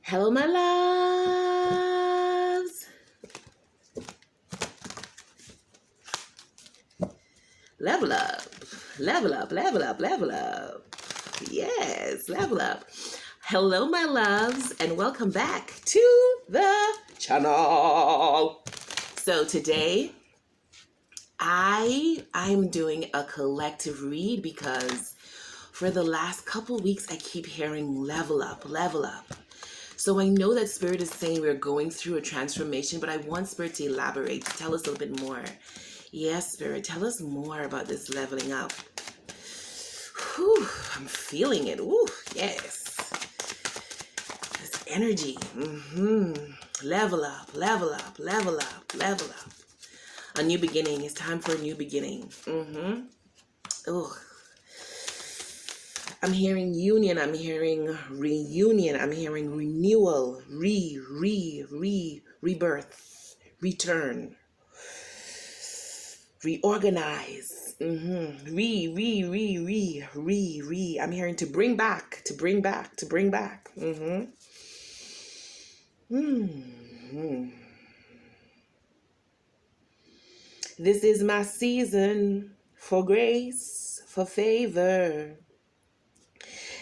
Hello, my loves. Level up, level up, level up, level up. Yes, level up. Hello, my loves, and welcome back to the channel. So today, I'm doing a collective read because for the last couple weeks, I keep hearing level up, level up. So I know that Spirit is saying we're going through a transformation, but I want Spirit to elaborate, to tell us a little bit more. Yes, Spirit, tell us more about this leveling up. Whew, I'm feeling it. Ooh, yes. This energy. Level up, level up, level up, level up. A new beginning. It's time for a new beginning. Oh, I'm hearing union, I'm hearing reunion, I'm hearing renewal, rebirth, return, reorganize, I'm hearing to bring back, to bring back, to bring back. This is my season for grace, for favor.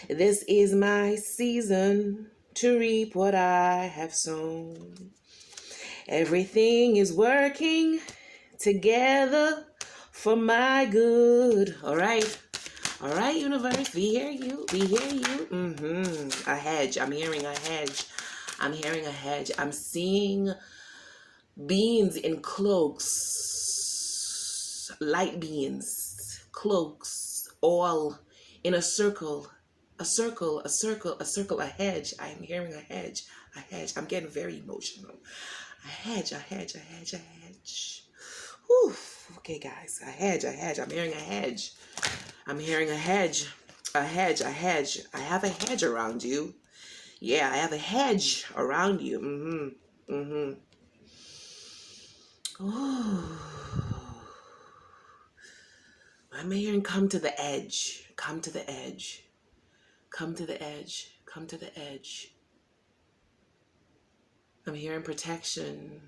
This is my season to reap what I have sown. Everything is working together for my good. All right, universe, we hear you, we hear you. A hedge, I'm hearing a hedge. I'm hearing a hedge. I'm seeing beans in cloaks, light beans, cloaks, all in a circle. A circle, a circle, a circle, a hedge. I'm hearing a hedge, a hedge. I'm getting very emotional. A hedge, a hedge, a hedge, a hedge. Whew. Okay, guys, a hedge, a hedge. I'm hearing a hedge. I'm hearing a hedge, a hedge, a hedge. I have a hedge around you. Yeah, I have a hedge around you. Oh. I'm hearing come to the edge, come to the edge. Come to the edge. Come to the edge. I'm hearing protection.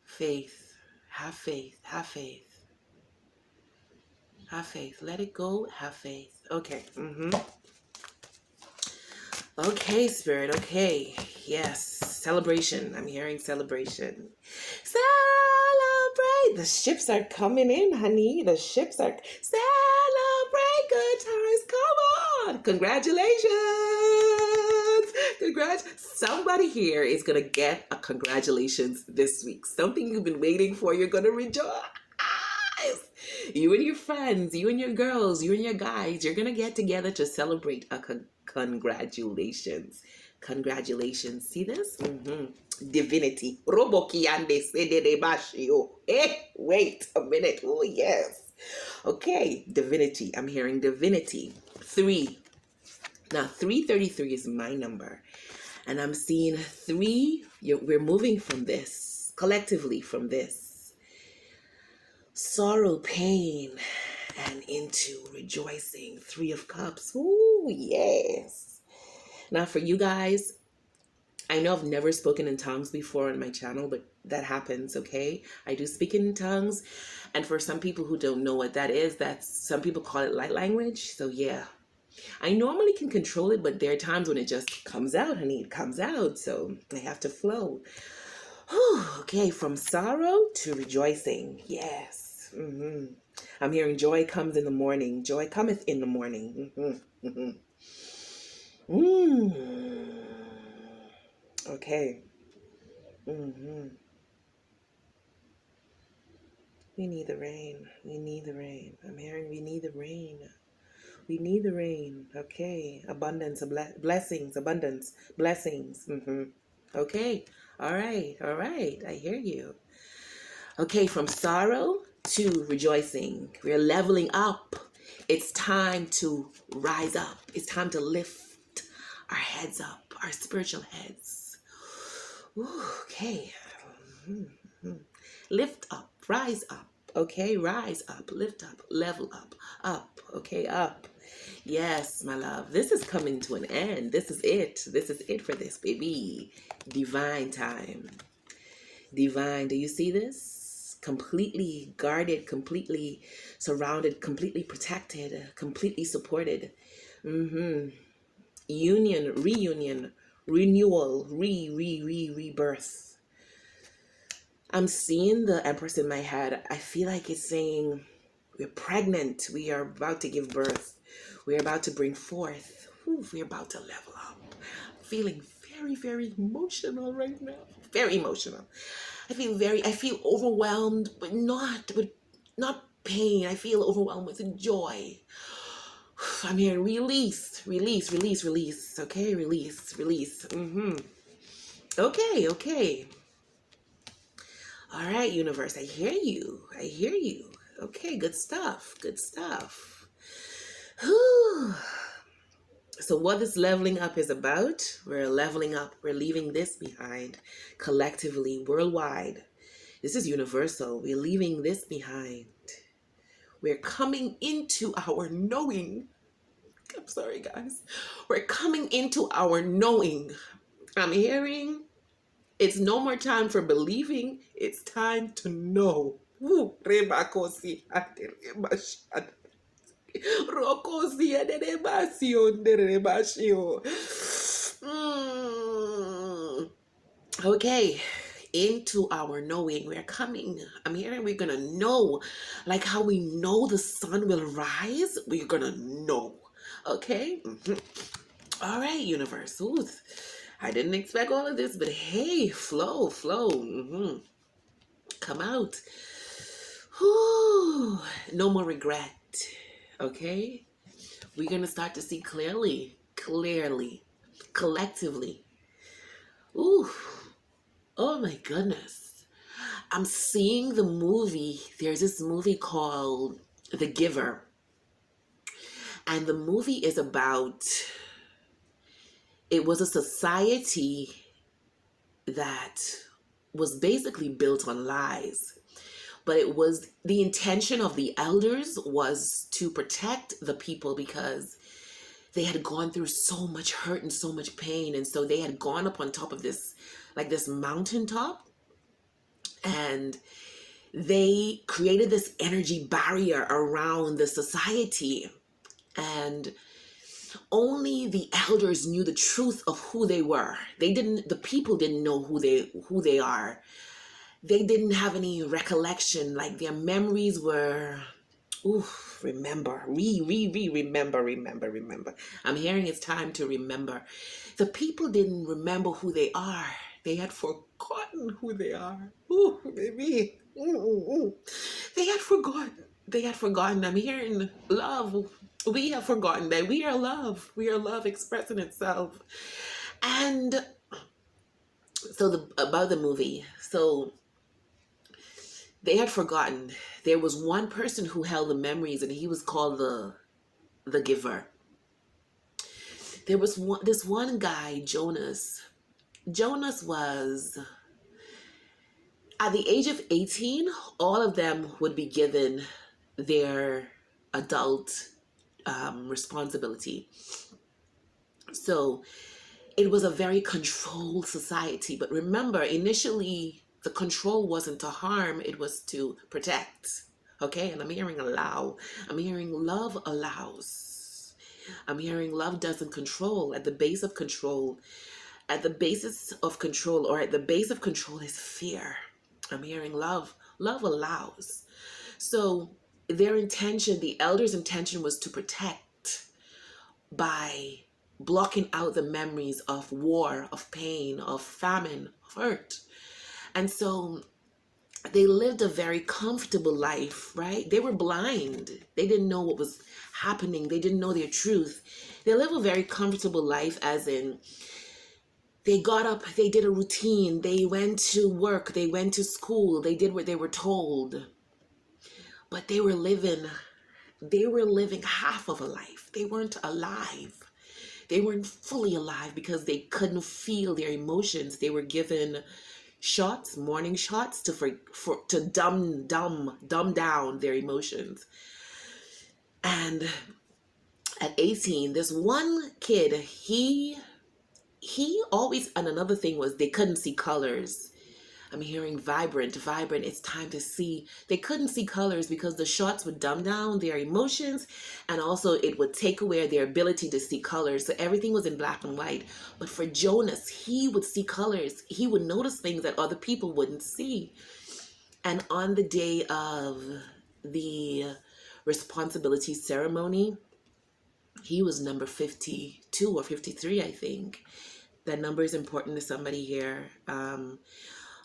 Faith. Have faith. Have faith. Have faith. Let it go. Have faith. Okay. Okay, Spirit. Okay. Yes. Celebration. I'm hearing celebration. Celebrate. The ships are coming in, honey. The ships are. Celebrate good times. Come on. Congratulations. Somebody here is going to get a congratulations this week. Something you've been waiting for. You're going to rejoice. You and your friends, you and your girls, you and your guys, you're going to get together to celebrate a congratulations. Congratulations. See this? Divinity. Wait a minute. Oh, yes. Okay. Divinity. I'm hearing divinity. 3. Now, 333 is my number. And I'm seeing 3. We're moving from this, collectively from this. Sorrow, pain, and into rejoicing. 3 of Cups. Ooh, yes. Now, for you guys, I know I've never spoken in tongues before on my channel, but that happens, okay? I do speak in tongues. And for some people who don't know what that is, some people call it light language. So, yeah. I normally can control it, but there are times when it just comes out, honey. It comes out, so I have to flow. Okay, from sorrow to rejoicing. Yes. I'm hearing joy comes in the morning. Joy cometh in the morning. Okay. We need the rain. We need the rain. I'm hearing we need the rain. We need the rain. Okay. Abundance, blessings, abundance, blessings. Okay. All right. All right. I hear you. Okay. From sorrow to rejoicing. We're leveling up. It's time to rise up. It's time to lift our heads up, our spiritual heads. Ooh, okay. Lift up, rise up. Okay, rise up, lift up, level up, up. Okay, up. Yes, my love. This is coming to an end. This is it. This is it for this, baby. Divine time. Divine. Do you see this? Completely guarded, completely surrounded, completely protected, completely supported. Mm-hmm. Union, reunion, renewal, rebirth. I'm seeing the Empress in my head. I feel like it's saying, we're pregnant. We are about to give birth. We're about to bring forth. Whew, we're about to level up. Feeling very, very emotional right now. Very emotional. I feel overwhelmed, but not pain. I feel overwhelmed with joy. I'm hearing release, release, release, release. Okay, release, release. Okay, okay. All right, universe, I hear you. I hear you. Okay, good stuff. Good stuff. Whew. So what this leveling up is about, we're leveling up. We're leaving this behind collectively, worldwide. This is universal. We're leaving this behind. We're coming into our knowing. I'm sorry, guys. We're coming into our knowing. I'm hearing it's no more time for believing. It's time to know. Woo. Rebakosi ate rebashad. Rokosi ade rebasio de rebashio. Okay, into our knowing. We're coming. I'm hearing we're gonna know. Like how we know the sun will rise, we're gonna know. Okay? All right, universe. Ooh, I didn't expect all of this, but hey, flow, flow. Come out. Whew. No more regret. Okay? We're gonna start to see clearly, clearly, collectively. Ooh. Oh my goodness. I'm seeing the movie. There's this movie called The Giver. And the movie is about, it was a society that was basically built on lies. But it was the intention of the elders was to protect the people because they had gone through so much hurt and so much pain. And so they had gone up on top of this, like this mountaintop. And they created this energy barrier around the society. And only the elders knew the truth of who they were. The people didn't know who they are. They didn't have any recollection. Like their memories were, remember, remember. I'm hearing it's time to remember. The people didn't remember who they are. They had forgotten who they are. Ooh, baby. They had forgotten. They had forgotten. I'm hearing love. We have forgotten that we are love. We are love expressing itself. And so about the movie. So they had forgotten. There was one person who held the memories, and he was called the giver. There was this one guy, Jonas. Jonas was at the age of 18. All of them would be given their adult responsibility. So it was a very controlled society. But remember, initially the control wasn't to harm; it was to protect. Okay, and I'm hearing allow. I'm hearing love allows. I'm hearing love doesn't control. At the base of control, at the basis of control, or at the base of control is fear. I'm hearing love. Love allows. So their intention, the elders' intention was to protect by blocking out the memories of war, of pain, of famine, of hurt. And so they lived a very comfortable life, right? They were blind. They didn't know what was happening. They didn't know their truth. They live a very comfortable life, as in they got up, they did a routine, they went to work, they went to school, they did what they were told. But they were living half of a life. They weren't alive. They weren't fully alive because they couldn't feel their emotions. They were given shots, morning shots to dumb down their emotions. And At 18, this one kid, he always, and another thing was they couldn't see colors. I'm hearing vibrant, vibrant. It's time to see. They couldn't see colors because the shots would dumb down their emotions, and also it would take away their ability to see colors. So everything was in black and white. But for Jonas, he would see colors. He would notice things that other people wouldn't see. And on the day of the responsibility ceremony, he was number 52 or 53, I think. That number is important to somebody here.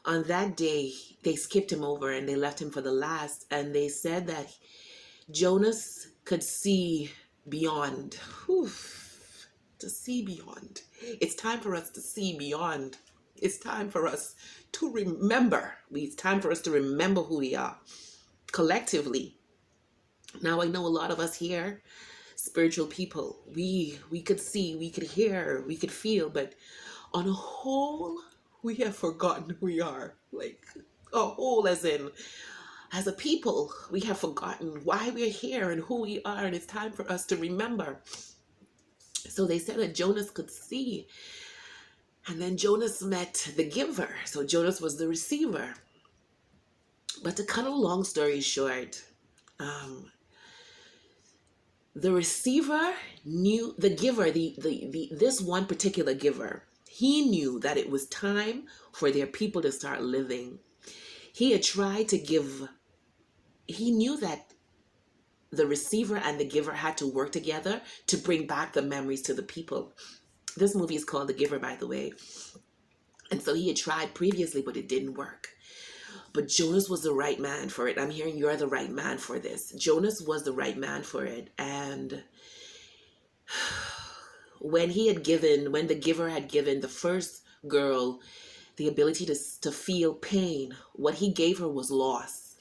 On that day, they skipped him over and they left him for the last. And they said that Jonas could see beyond. Whew, to see beyond. It's time for us to see beyond. It's time for us to remember. It's time for us to remember who we are collectively. Now, I know a lot of us here, spiritual people, we could see, we could hear, we could feel, but on a whole, we have forgotten who we are. Like a whole, as a people, we have forgotten why we're here and who we are, and it's time for us to remember. So they said that Jonas could see, and then Jonas met the giver. So Jonas was the receiver. But to cut a long story short, the receiver knew the giver, the this one particular giver. He knew that it was time for their people to start living. He had tried to give. He knew that the receiver and the giver had to work together to bring back the memories to the people. This movie is called The Giver, by the way. And so he had tried previously, but it didn't work. But Jonas was the right man for it. I'm hearing you're the right man for this. Jonas was the right man for it. And when the giver had given the first girl the ability to feel pain, what he gave her was loss.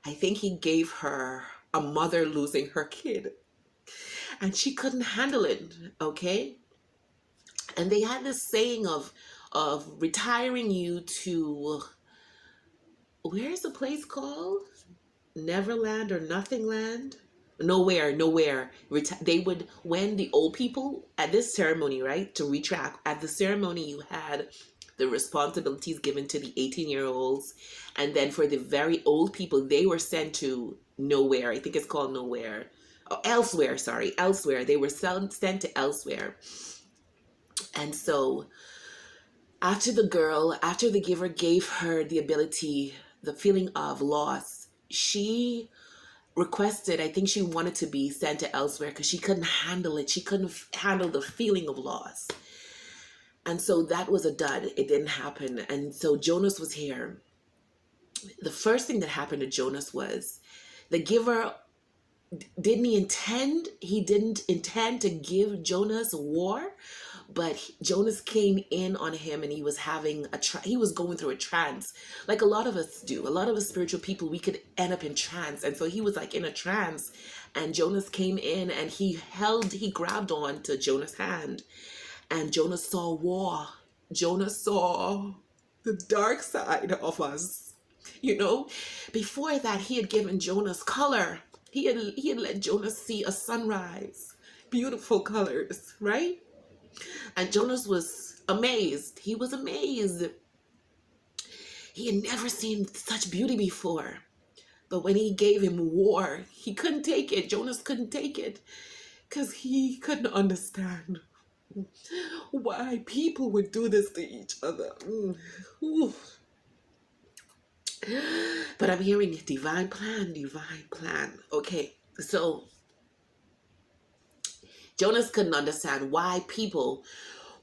I think he gave her a mother losing her kid. And she couldn't handle it, okay? And they had this saying of retiring you to, where's the place called? Neverland or Nothingland? Nowhere. They would, when the old people at this ceremony, right? To retract, at the ceremony, you had the responsibilities given to the 18-year-olds. And then for the very old people, they were sent to nowhere. I think it's called nowhere. Oh, elsewhere, sorry. Elsewhere. They were sent to elsewhere. And so after the giver gave her the ability, the feeling of loss, she requested, I think she wanted to be sent to elsewhere because she couldn't handle it. She couldn't handle the feeling of loss. And so that was a dud. It didn't happen. And so Jonas was here. The first thing that happened to Jonas was the giver he didn't intend to give Jonas war, but Jonas came in on him and he was he was going through a trance, like a lot of us do. A lot of us spiritual people, we could end up in trance. And so he was like in a trance, and Jonas came in and he grabbed on to Jonas' hand, and Jonas saw war. Jonas saw the dark side of us. Before that, he had given Jonas color. He had let Jonas see a sunrise, beautiful colors, right? And Jonas was amazed. He was amazed. He had never seen such beauty before. But when he gave him war, he couldn't take it. Jonas couldn't take it because he couldn't understand why people would do this to each other. But I'm hearing divine plan, divine plan. Okay, so Jonas couldn't understand why people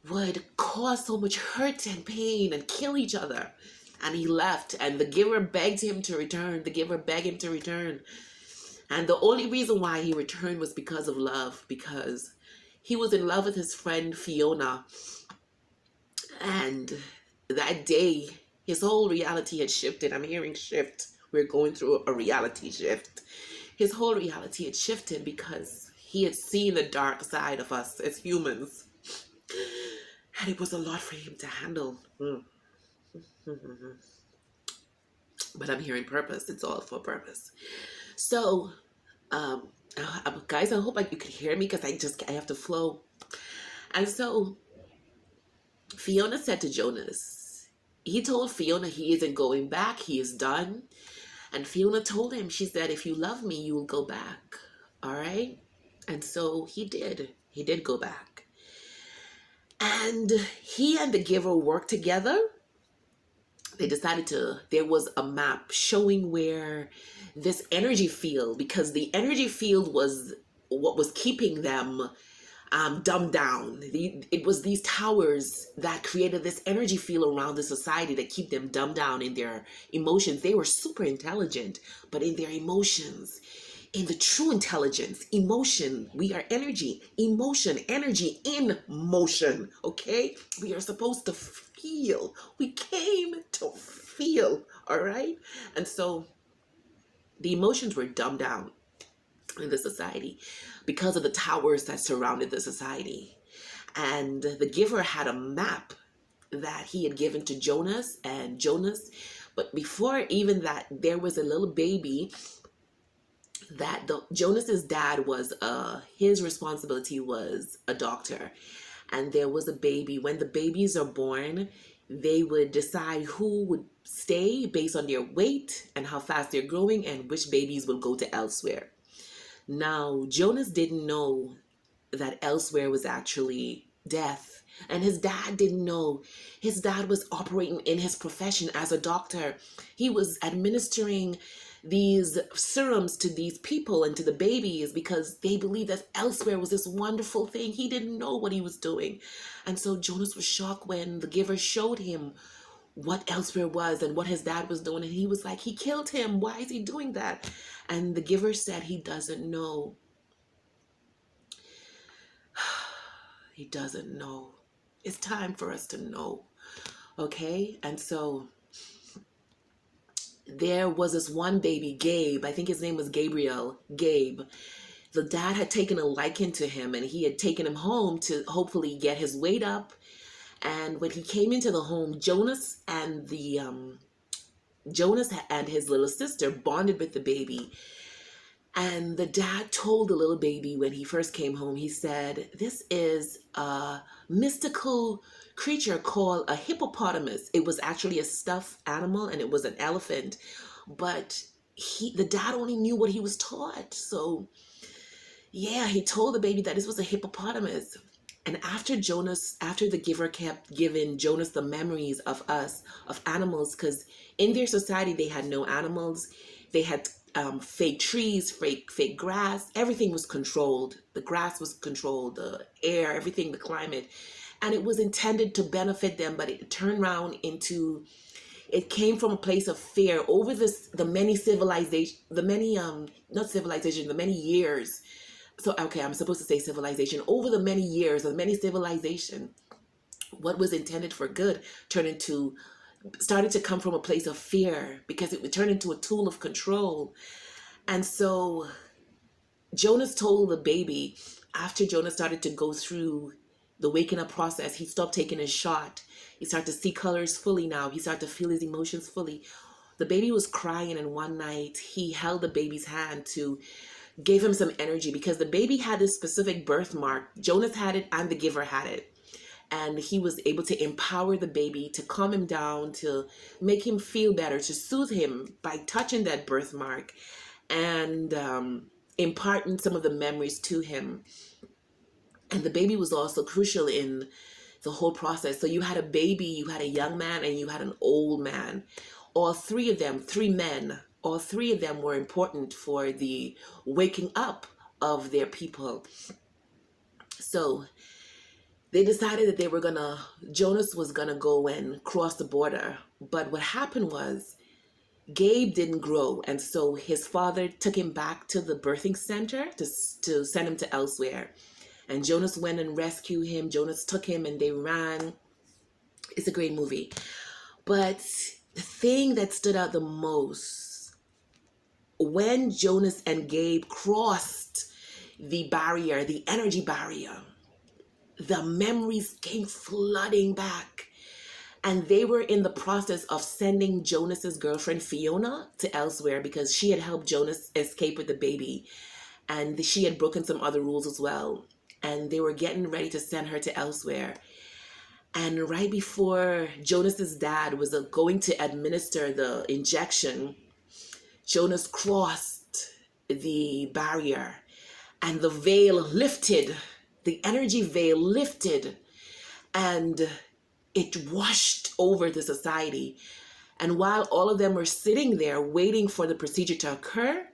would cause so much hurt and pain and kill each other. And he left, and the giver begged him to return. The giver begged him to return. And the only reason why he returned was because of love, because he was in love with his friend Fiona. And that day, his whole reality had shifted. I'm hearing shift. We're going through a reality shift. His whole reality had shifted because he had seen the dark side of us as humans. And it was a lot for him to handle. But I'm hearing purpose. It's all for purpose. So, Guys, I hope you could hear me because I have to flow. And so Fiona said to Jonas, he told Fiona he isn't going back, he is done. And Fiona told him, she said, if you love me, you will go back. All right? And so he did. He did go back. And he and the giver worked together. They decided there was a map showing where this energy field, because the energy field was what was keeping them dumbed down. It was these towers that created this energy field around the society that keep them dumbed down in their emotions. They were super intelligent, but in their emotions, in the true intelligence, emotion, we are energy, emotion, energy in motion, okay? We are supposed to feel. We came to feel, all right? And so the emotions were dumbed down in the society because of the towers that surrounded the society. And the giver had a map that he had given to Jonas and Jonas. But before even that, there was a little baby that Jonas's dad was his responsibility was a doctor. And there was a baby. When the babies are born, they would decide who would stay based on their weight and how fast they're growing and which babies will go to elsewhere. Now, Jonas didn't know that elsewhere was actually death. And his dad didn't know. His dad was operating in his profession as a doctor. He was administering these serums to these people and to the babies because they believed that elsewhere was this wonderful thing. He didn't know what he was doing. And so Jonas was shocked when the giver showed him what elsewhere was and what his dad was doing. And he was like, he killed him. Why is he doing that? And the giver said he doesn't know. He doesn't know. It's time for us to know. Okay? And so there was this one baby, Gabe. I think his name was Gabriel. Gabe. The dad had taken a liking to him and he had taken him home to hopefully get his weight up. And when he came into the home, Jonas and his little sister bonded with the baby. And the dad told the little baby when he first came home, he said, this is a mystical creature called a hippopotamus. It was actually a stuffed animal and it was an elephant. But the dad only knew what he was taught. So yeah, he told the baby that this was a hippopotamus. And after the giver kept giving Jonas the memories of us, of animals, because in their society they had no animals. They had fake trees, fake grass. Everything was controlled. The grass was controlled, the air, everything, the climate. And it was intended to benefit them, but it turned around into, it came from a place of fear over the many civilization, the many, not civilization, the many years. So, okay, I'm supposed to say civilization. Over the many years of many civilization, what was intended for good started to come from a place of fear because it would turn into a tool of control. And so Jonas told the baby, after Jonas started to go through the waking up process, he stopped taking his shot. He started to see colors fully now. He started to feel his emotions fully. The baby was crying, and one night he held the baby's hand to give him some energy because the baby had this specific birthmark. Jonas had it and the giver had it. And he was able to empower the baby, to calm him down, to make him feel better, to soothe him by touching that birthmark and imparting some of the memories to him. And the baby was also crucial in the whole process. So you had a baby, you had a young man, and you had an old man. All three of them, three men, all three of them were important for the waking up of their people. So they decided that Jonas was gonna go and cross the border. But what happened was, Gabe didn't grow. And so his father took him back to the birthing center to send him to elsewhere. And Jonas went and rescued him. Jonas took him and they ran. It's a great movie. But the thing that stood out the most, when Jonas and Gabe crossed the barrier, the energy barrier, the memories came flooding back. And they were in the process of sending Jonas's girlfriend Fiona to elsewhere because she had helped Jonas escape with the baby. and she had broken some other rules as well. And they were getting ready to send her to elsewhere. And right before Jonas's dad was going to administer the injection, Jonas crossed the barrier and the veil lifted, the energy veil lifted, and it washed over the society. And while all of them were sitting there waiting for the procedure to occur,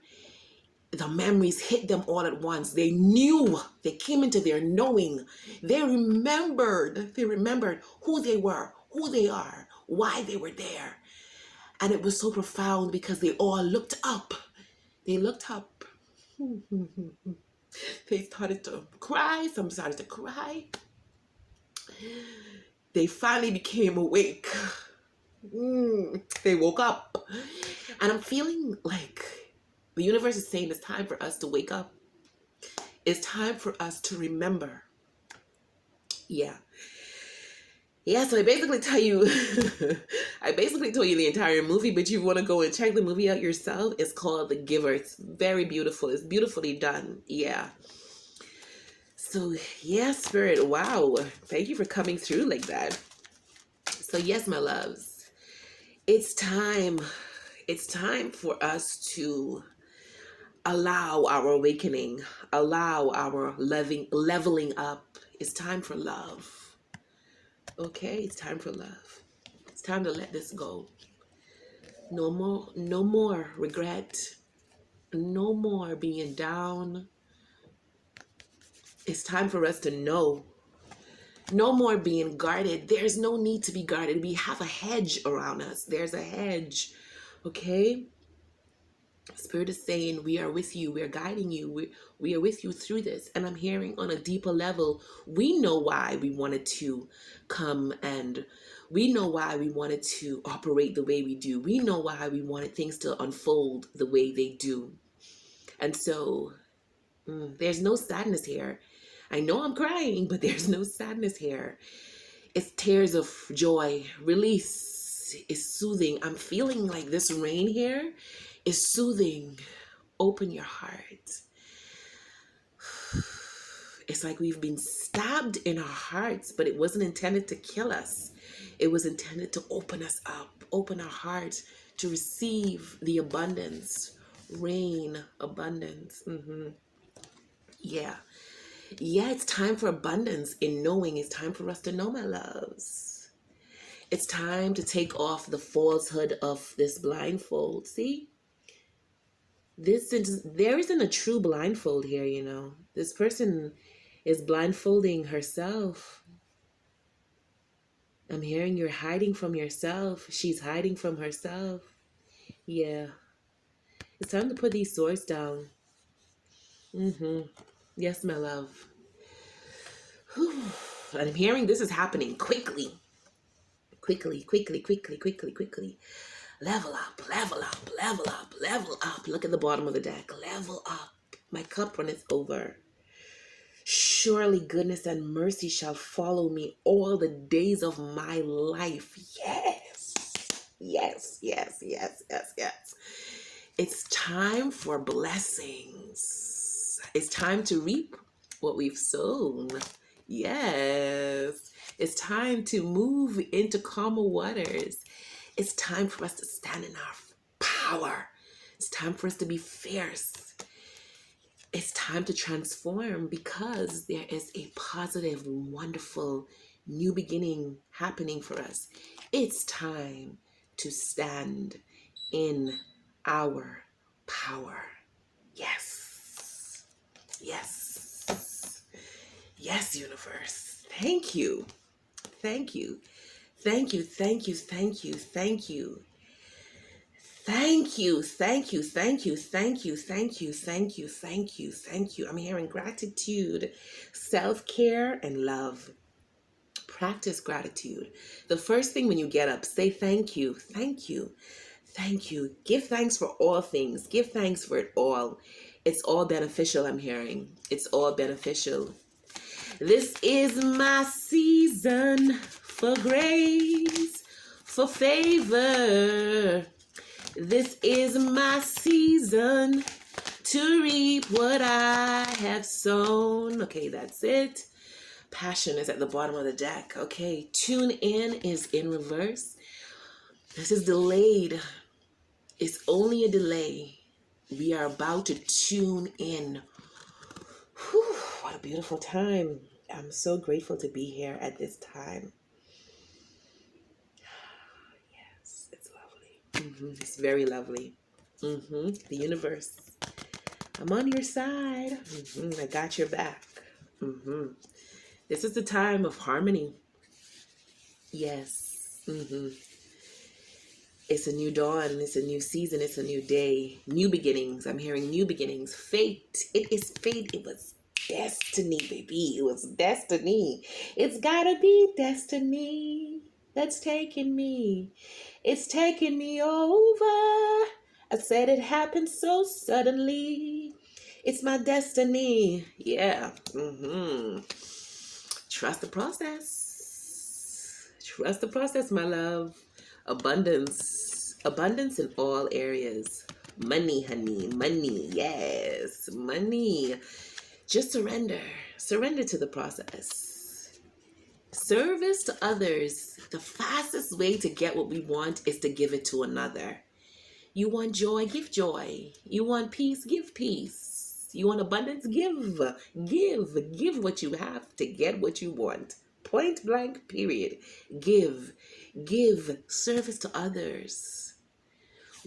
the memories hit them all at once. They knew, they came into their knowing. They remembered who they were, who they are, why they were there. And it was so profound because they all looked up. They looked up. They started to cry. Some started to cry. They finally became awake. They woke up. And I'm feeling like the universe is saying it's time for us to wake up. It's time for us to remember. Yeah. Yeah, so I basically told you the entire movie, but you want to go and check the movie out yourself. It's called The Giver. It's very beautiful. It's beautifully done. Yeah. So, yeah, Spirit, wow. Thank you for coming through like that. So, yes, my loves, it's time. It's time for us to allow our awakening, allow our leveling up. It's time for love. Okay, it's time for love. It's time to let this go. No more regret. No more being down. It's time for us to know. No more being guarded. There's no need to be guarded. We have a hedge around us. There's a hedge. Okay? Spirit is saying, we are with you. We're guiding you. We are with you through this. And I'm hearing on a deeper level, we know why we wanted to come, and we know why we wanted to operate the way we do. We know why we wanted things to unfold the way they do. And so there's no sadness here. I know I'm crying, but there's no sadness here. It's tears of joy. Release is soothing. I'm feeling like this rain here is soothing. Open your heart. It's like we've been stabbed in our hearts, but it wasn't intended to kill us. It was intended to open us up, open our hearts to receive the abundance. Rain, abundance. Yeah. Yeah, it's time for abundance in knowing. It's time for us to know, my loves. It's time to take off the falsehood of this blindfold. See? There isn't a true blindfold here, you know. This person is blindfolding herself. I'm hearing you're hiding from yourself. She's hiding from herself. Yeah. It's time to put these swords down. Yes, my love. Whew. And I'm hearing this is happening quickly. Quickly. Level up, level up, level up, level up. Look at the bottom of the deck. Level up. My cup runneth over. Surely goodness and mercy shall follow me all the days of my life. Yes. Yes, yes, yes, yes, yes. It's time for blessings. It's time to reap what we've sown. Yes. It's time to move into calmer waters. It's time for us to stand in our power. It's time for us to be fierce. It's time to transform because there is a positive, wonderful new beginning happening for us. It's time to stand in our power. Yes. Yes. Yes, universe. Thank you. Thank you. Thank you. Thank you. Thank you. Thank you. Thank you, thank you, thank you, thank you, thank you, thank you, thank you, thank you. I'm hearing gratitude, self-care, and love. Practice gratitude. The first thing when you get up, say thank you, thank you, thank you. Give thanks for all things. Give thanks for it all. It's all beneficial, I'm hearing. It's all beneficial. This is my season for grace, for favor. This is my season to reap what I have sown. Okay, that's it. Passion is at the bottom of the deck. Okay, tune in is in reverse. This is delayed. It's only a delay. We are about to tune in. Whew, what a beautiful time. I'm so grateful to be here at this time. Yes, it's lovely. It's very lovely. The universe. I'm on your side. I got your back. This is the time of harmony. Yes. It's a new dawn. It's a new season. It's a new day. New beginnings. I'm hearing new beginnings. Fate. It is fate. It was destiny, baby. It was destiny. It's gotta be destiny that's taking me. It's taking me over. I said it happened so suddenly. It's my destiny. Yeah. Trust the process. Trust the process, my love. Abundance. Abundance in all areas. Money, honey. Money. Yes. Money. Just surrender. Surrender to the process. Service to others. The fastest way to get what we want is to give it to another. You want joy? Give joy. You want peace? Give peace. You want abundance? Give. Give what you have to get what you want. Point blank, period. Give. Give service to others.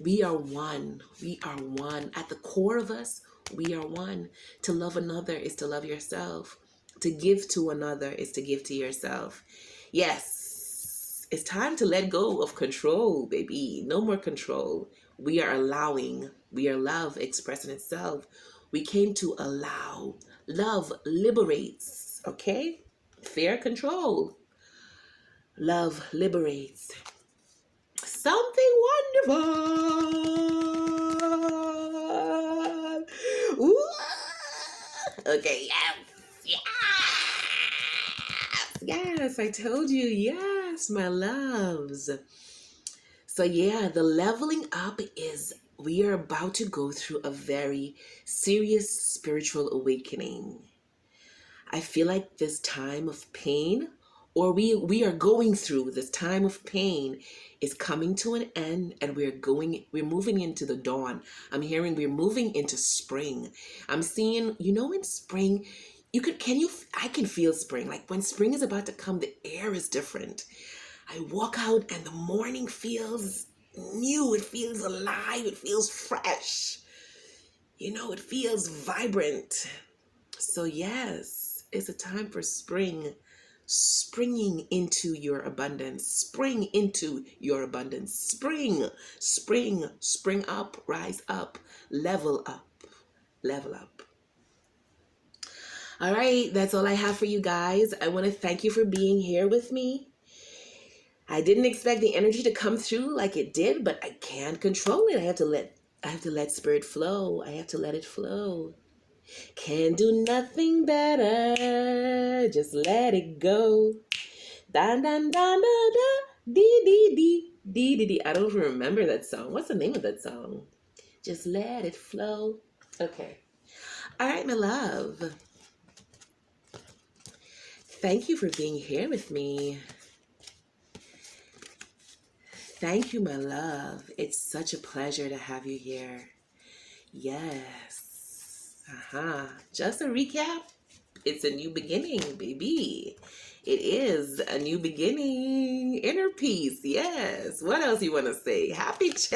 We are one. We are one. At the core of us, we are one. To love another is to love yourself. To give to another is to give to yourself. Yes, it's time to let go of control, baby. No more control. We are allowing. We are love expressing itself. We came to allow. Love liberates, okay? Fair control. Love liberates. Something wonderful. Ooh. Okay, yes, yes, I told you, yes, my loves. So yeah, the leveling up is we are about to go through a very serious spiritual awakening. I feel like this time of pain, or we are going through this time of pain, is coming to an end, and we're moving into the dawn. I'm hearing we're moving into spring. I'm seeing, in spring, I can feel spring. Like when spring is about to come, the air is different. I walk out and the morning feels new. It feels alive. It feels fresh. It feels vibrant. So yes, it's a time for spring. Springing into your abundance. Spring into your abundance. Spring up, rise up, level up, level up. All right, that's all I have for you guys. I want to thank you for being here with me. I didn't expect the energy to come through like it did, but I can't control it. I have to let spirit flow. I have to let it flow. Can do nothing better. Just let it go. Dan dan dan da da dee dee dee dee dee dee. I don't even remember that song. What's the name of that song? Just let it flow. Okay. All right, my love. Thank you for being here with me. Thank you, my love. It's such a pleasure to have you here. Yes. Just a recap. It's a new beginning, baby. It is a new beginning. Inner peace. Yes. What else you want to say? Happy changes.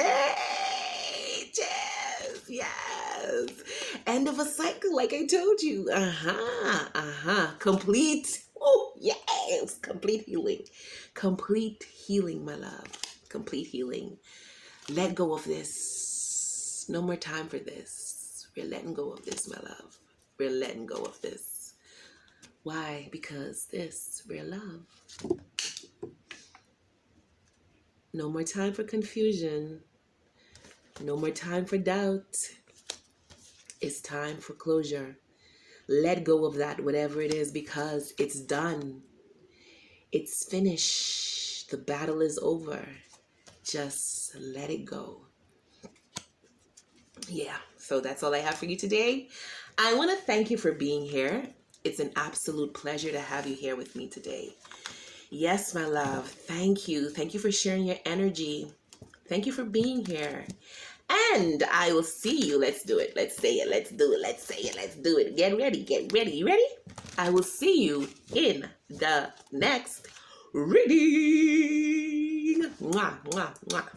Yes. End of a cycle, like I told you. Complete. Oh, yes. Complete healing. Complete healing, my love. Complete healing. Let go of this. No more time for this. We're letting go of this, my love. We're letting go of this. Why? Because this, we're love. No more time for confusion. No more time for doubt. It's time for closure. Let go of that, whatever it is, because it's done. It's finished. The battle is over. Just let it go. Yeah, So that's all I have for you today. I want to thank you for being here. It's an absolute pleasure to have you here with me today. Yes, my love. Thank you. Thank you for sharing your energy. Thank you for being here. And I will see you. Let's do it. Let's say it. Let's do it. Let's say it. Let's do it. Get ready. Get ready. You ready? I will see you in the next reading. Mwah, mwah, mwah.